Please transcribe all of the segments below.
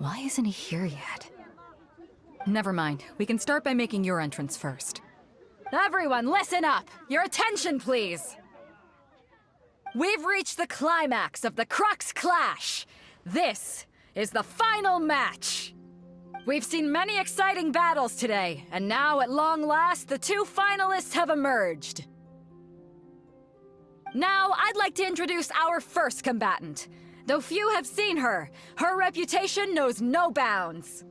Why isn't he here yet? Never mind. We can start by making your entrance first. Everyone, listen up! Your attention, please! We've reached the climax of the Crux Clash! This is the final match! We've seen many exciting battles today, and now, at long last, the two finalists have emerged. Now, I'd like to introduce our first combatant. Though few have seen her, her reputation knows no bounds.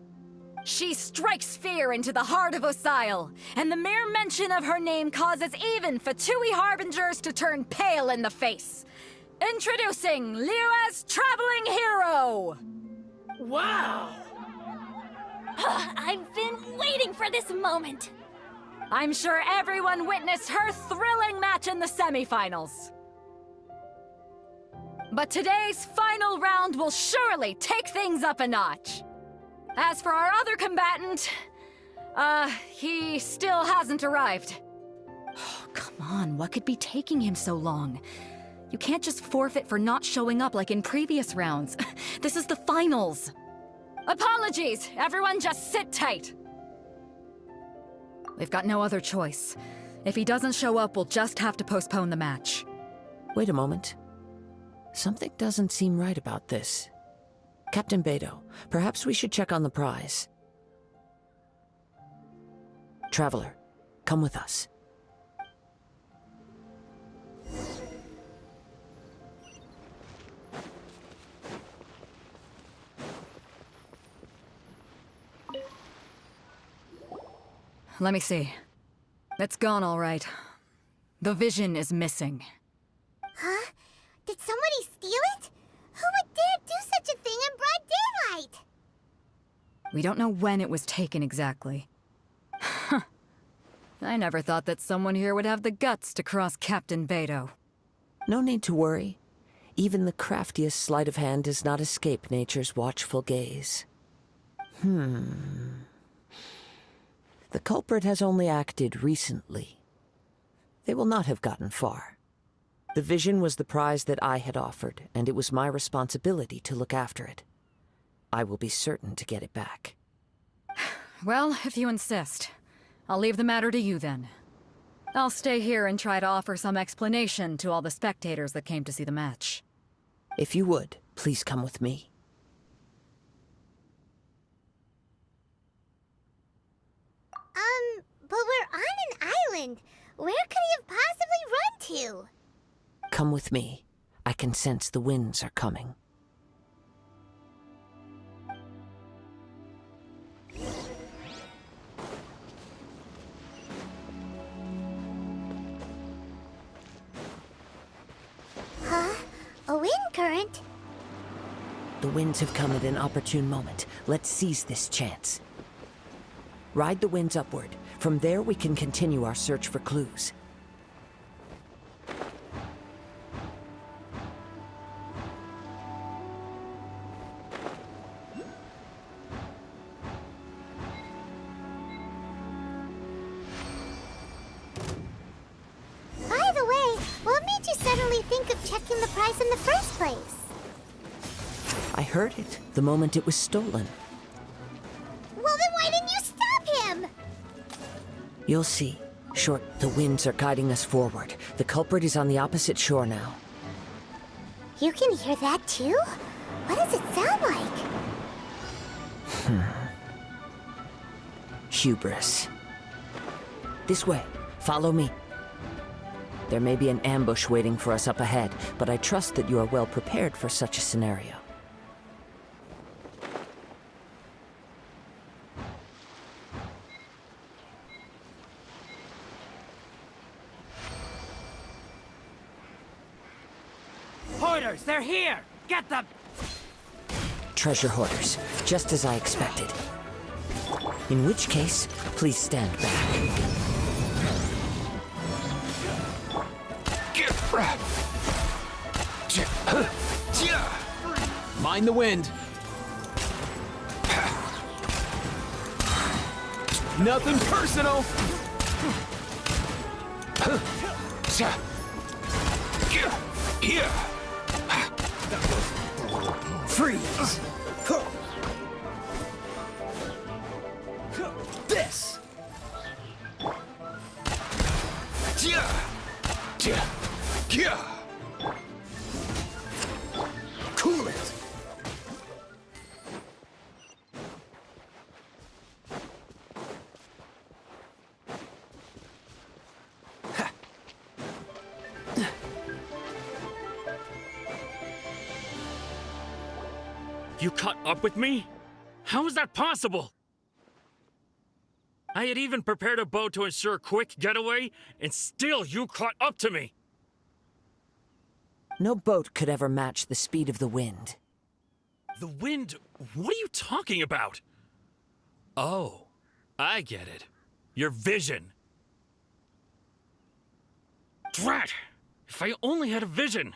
She strikes fear into the heart of Osile, and the mere mention of her name causes even Fatui Harbingers to turn pale in the face. Introducing Liyue's Traveling Hero! Wow! I've been waiting for this moment! I'm sure everyone witnessed her thrilling match in the semifinals. But today's final round will surely take things up a notch. As for our other combatant, he still hasn't arrived. Oh, come on, what could be taking him so long? You can't just forfeit for not showing up like in previous rounds. This is the finals. Apologies, everyone just sit tight. We've got no other choice. If he doesn't show up, we'll just have to postpone the match. Wait a moment. Something doesn't seem right about this. Captain Beidou, perhaps we should check on the prize. Traveler, come with us. Let me see. It's gone all right. The vision is missing. Huh? Did somebody steal it? Who would dare do such a thing in broad daylight? We don't know when it was taken exactly. I never thought that someone here would have the guts to cross Captain Beidou. No need to worry. Even the craftiest sleight of hand does not escape nature's watchful gaze. The culprit has only acted recently. They will not have gotten far. The vision was the prize that I had offered, and it was my responsibility to look after it. I will be certain to get it back. Well, if you insist. I'll leave the matter to you then. I'll stay here and try to offer some explanation to all the spectators that came to see the match. If you would, please come with me. But we're on an island. Where could he have possibly run to? Come with me. I can sense the winds are coming. Huh? A wind current? The winds have come at an opportune moment. Let's seize this chance. Ride the winds upward. From there, we can continue our search for clues. By the way, what made you suddenly think of checking the price in the first place? I heard it the moment it was stolen. Well, then why didn't you stop him? You'll see. Short, the winds are guiding us forward. The culprit is on the opposite shore now. You can hear that too? What does it sound like? Hubris. This way. Follow me. There may be an ambush waiting for us up ahead, but I trust that you are well prepared for such a scenario. Hoarders, they're here! Get them! Treasure hoarders, just as I expected. In which case, please stand back. Mind the wind. Nothing personal! Here! Freeze! Cool it! You caught up with me? How is that possible? I had even prepared a boat to ensure a quick getaway, and still you caught up to me! No boat could ever match the speed of the wind. The wind? What are you talking about? Oh, I get it. Your vision. Drat! If I only had a vision!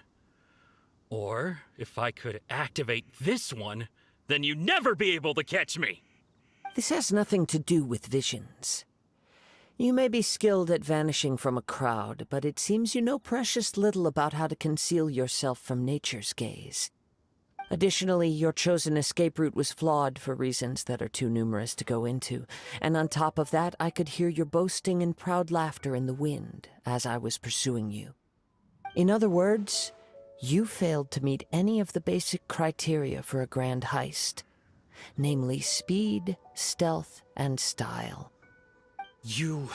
Or, if I could activate this one, then you'd never be able to catch me! This has nothing to do with visions. You may be skilled at vanishing from a crowd, but it seems you know precious little about how to conceal yourself from nature's gaze. Additionally, your chosen escape route was flawed for reasons that are too numerous to go into, and on top of that, I could hear your boasting and proud laughter in the wind as I was pursuing you. In other words, you failed to meet any of the basic criteria for a grand heist, namely speed, stealth, and style. You...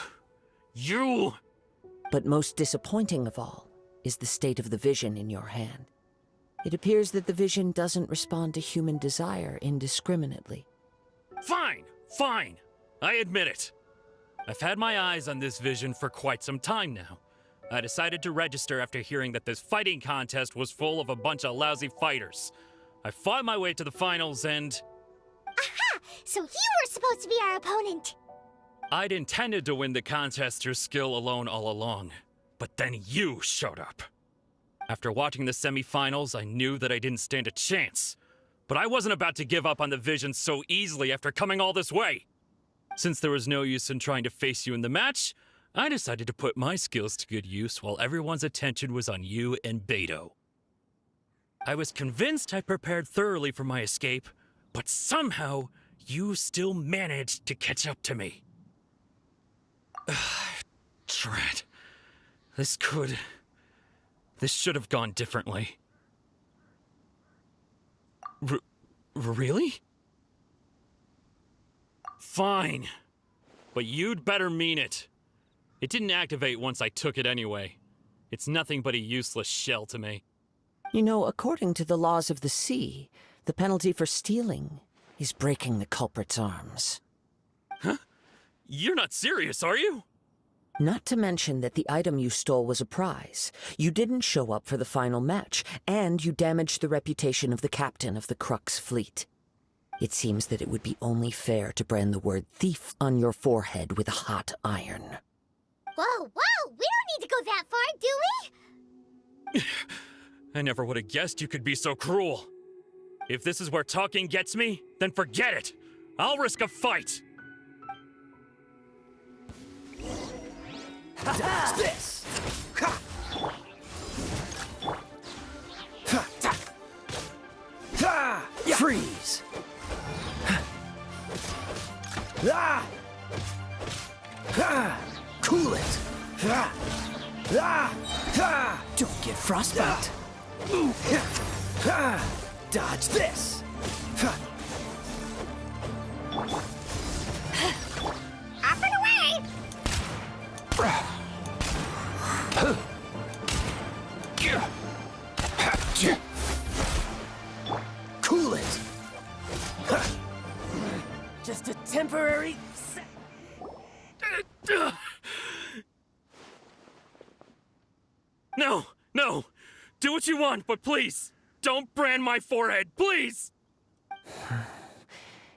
But most disappointing of all is the state of the vision in your hand. It appears that the vision doesn't respond to human desire indiscriminately. Fine, fine. I admit it. I've had my eyes on this vision for quite some time now. I decided to register after hearing that this fighting contest was full of a bunch of lousy fighters. I fought my way to the finals and... Aha! So you were supposed to be our opponent! I'd intended to win the contest through skill alone all along, but then you showed up. After watching the semi-finals, I knew that I didn't stand a chance. But I wasn't about to give up on the vision so easily after coming all this way. Since there was no use in trying to face you in the match, I decided to put my skills to good use while everyone's attention was on you and Beto. I was convinced I prepared thoroughly for my escape, but somehow you still managed to catch up to me. Drat. This should have gone differently. Really? Fine. But you'd better mean it. It didn't activate once I took it anyway. It's nothing but a useless shell to me. You know, according to the laws of the sea, the penalty for stealing is breaking the culprit's arms. Huh? You're not serious, are you? Not to mention that the item you stole was a prize. You didn't show up for the final match, and you damaged the reputation of the captain of the Crux fleet. It seems that it would be only fair to brand the word thief on your forehead with a hot iron. Whoa, whoa! We don't need to go that far, do we? I never would have guessed you could be so cruel. If this is where talking gets me, then forget it. I'll risk a fight. Dodge this! Ha! Ha! Ta! Ha! Yeah. Freeze! Ah! Ha! Cool it! Ha! Ah! Ha! Don't get frostbite! Ha! Dodge this! Ha! Up and away! Cool it! Just a temporary... No, no. Do what you want, but please, don't brand my forehead, please!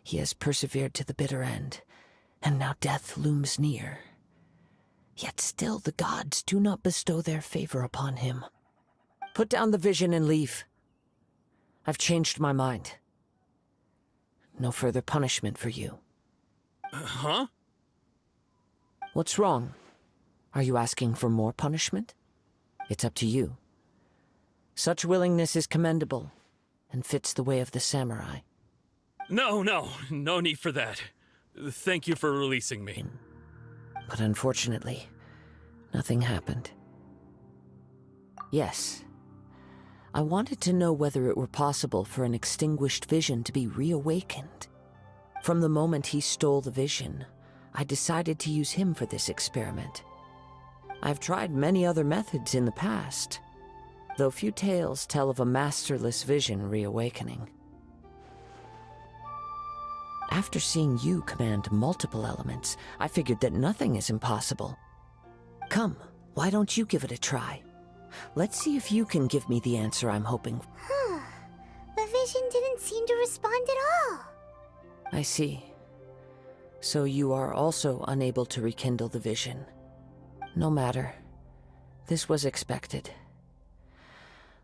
He has persevered to the bitter end, and now death looms near. Yet still the gods do not bestow their favor upon him. Put down the vision and leave. I've changed my mind. No further punishment for you. Huh? What's wrong? Are you asking for more punishment? It's up to you. Such willingness is commendable, and fits the way of the samurai. No need for that. Thank you for releasing me. But unfortunately, Nothing happened. Yes. I wanted to know whether it were possible for an extinguished vision to be reawakened. From the moment he stole the vision, I decided to use him for this experiment. I've tried many other methods in the past, though few tales tell of a masterless vision reawakening. After seeing you command multiple elements, I figured that nothing is impossible. Come, why don't you give it a try? Let's see if you can give me the answer I'm hoping for. Huh. The vision didn't seem to respond at all. I see. So you are also unable to rekindle the vision. No matter. This was expected.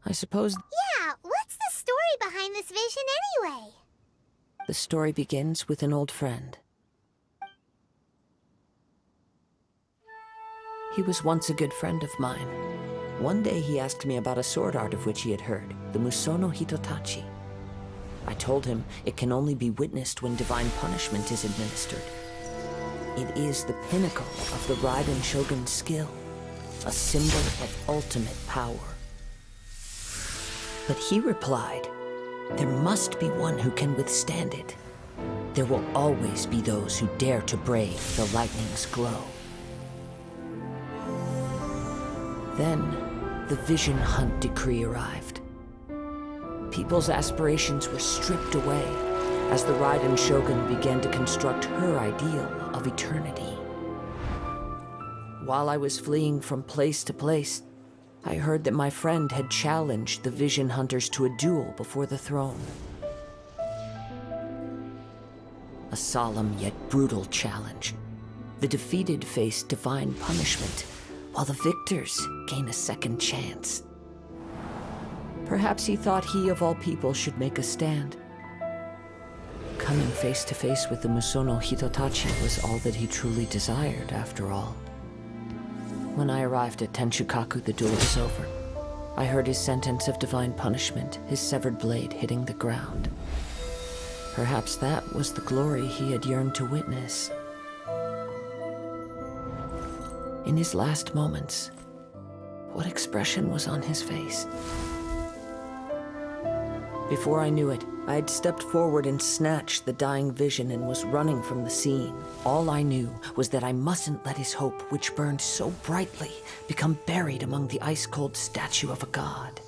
I suppose Yeah, what's the story behind this vision anyway? the story begins with an old friend. He was once a good friend of mine. One day he asked me about a sword art of which he had heard, the Musono Hitotachi. I told him it can only be witnessed when divine punishment is administered. It is the pinnacle of the Raiden Shogun's skill, a symbol of ultimate power. But he replied, there must be one who can withstand it. There will always be those who dare to brave the lightning's glow. Then, the Vision Hunt decree arrived. People's aspirations were stripped away as the Raiden Shogun began to construct her ideal of eternity. While I was fleeing from place to place, I heard that my friend had challenged the Vision Hunters to a duel before the throne. A solemn yet brutal challenge. The defeated face divine punishment, while the victors gain a second chance. Perhaps he thought he of all people should make a stand. Coming face to face with the Musono Hitotachi was all that he truly desired, after all. When I arrived at Tenshukaku, the duel was over. I heard his sentence of divine punishment, his severed blade hitting the ground. Perhaps that was the glory he had yearned to witness. In his last moments, what expression was on his face? Before I knew it, I had stepped forward and snatched the dying vision and was running from the scene. All I knew was that I mustn't let his hope, which burned so brightly, become buried among the ice-cold statue of a god.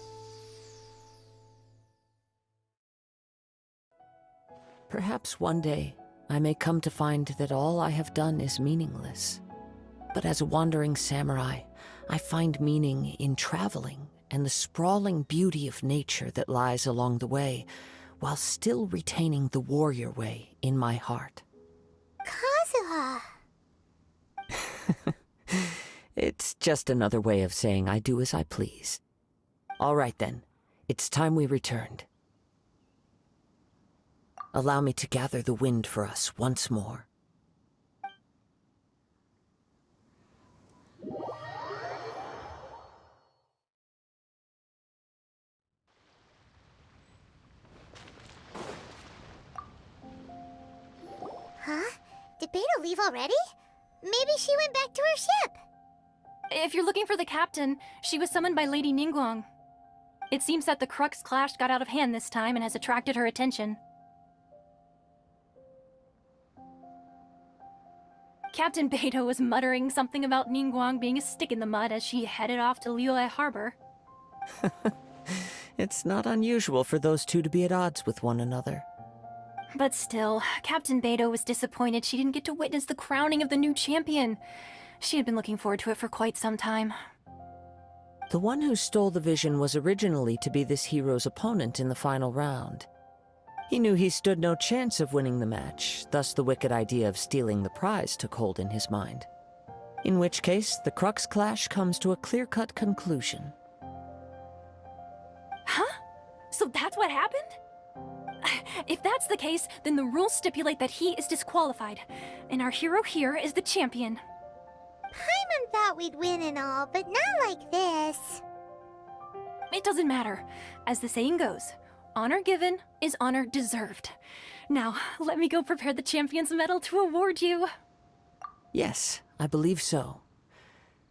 Perhaps one day, I may come to find that all I have done is meaningless. But as a wandering samurai, I find meaning in traveling and the sprawling beauty of nature that lies along the way, while still retaining the warrior way in my heart. Kazuha. It's just another way of saying I do as I please. All right then, it's time we returned. Allow me to gather the wind for us once more. Huh? Did Beta leave already? Maybe she went back to her ship. If you're looking for the captain, she was summoned by Lady Ningguang. It seems that the Crux clash got out of hand this time and has attracted her attention. Captain Beidou was muttering something about Ningguang being a stick in the mud as she headed off to Liyue Harbor. It's not unusual for those two to be at odds with one another. But still, Captain Beidou was disappointed she didn't get to witness the crowning of the new champion. She had been looking forward to it for quite some time. The one who stole the vision was originally to be this hero's opponent in the final round. He knew he stood no chance of winning the match, thus the wicked idea of stealing the prize took hold in his mind. In which case, the Crux clash comes to a clear-cut conclusion. Huh? So that's what happened? If that's the case, then the rules stipulate that he is disqualified, and our hero here is the champion. Paimon thought we'd win and all, but not like this. It doesn't matter. As the saying goes, honor given is honor deserved. Now, let me go prepare the champion's medal to award you. Yes, I believe so.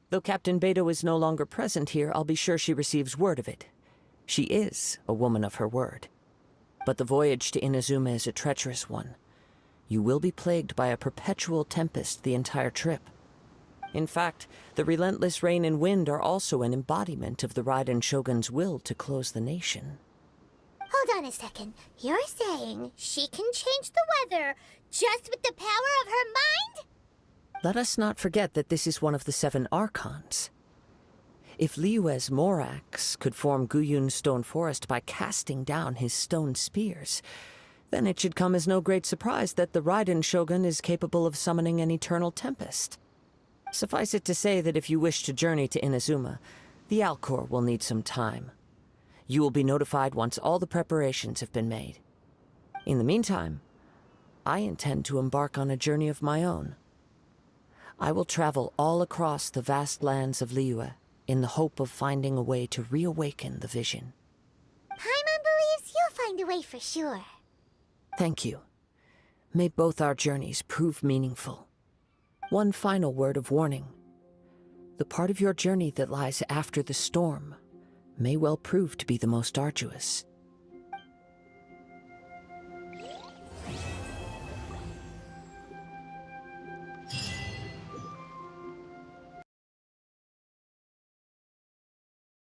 Though Captain Beto is no longer present here, I'll be sure she receives word of it. She is a woman of her word. But the voyage to Inazuma is a treacherous one. You will be plagued by a perpetual tempest the entire trip. In fact, the relentless rain and wind are also an embodiment of the Raiden Shogun's will to close the nation. Hold on a second. You're saying she can change the weather just with the power of her mind? Let us not forget that this is one of the 7 Archons. If Liyue's Morax could form Guyun's stone forest by casting down his stone spears, then it should come as no great surprise that the Raiden Shogun is capable of summoning an eternal tempest. Suffice it to say that if you wish to journey to Inazuma, the Alcor will need some time. You will be notified once all the preparations have been made. In the meantime, I intend to embark on a journey of my own. I will travel all across the vast lands of Liyue in the hope of finding a way to reawaken the vision. Paimon believes you'll find a way for sure. Thank you. May both our journeys prove meaningful. One final word of warning. The part of your journey that lies after the storm may well prove to be the most arduous.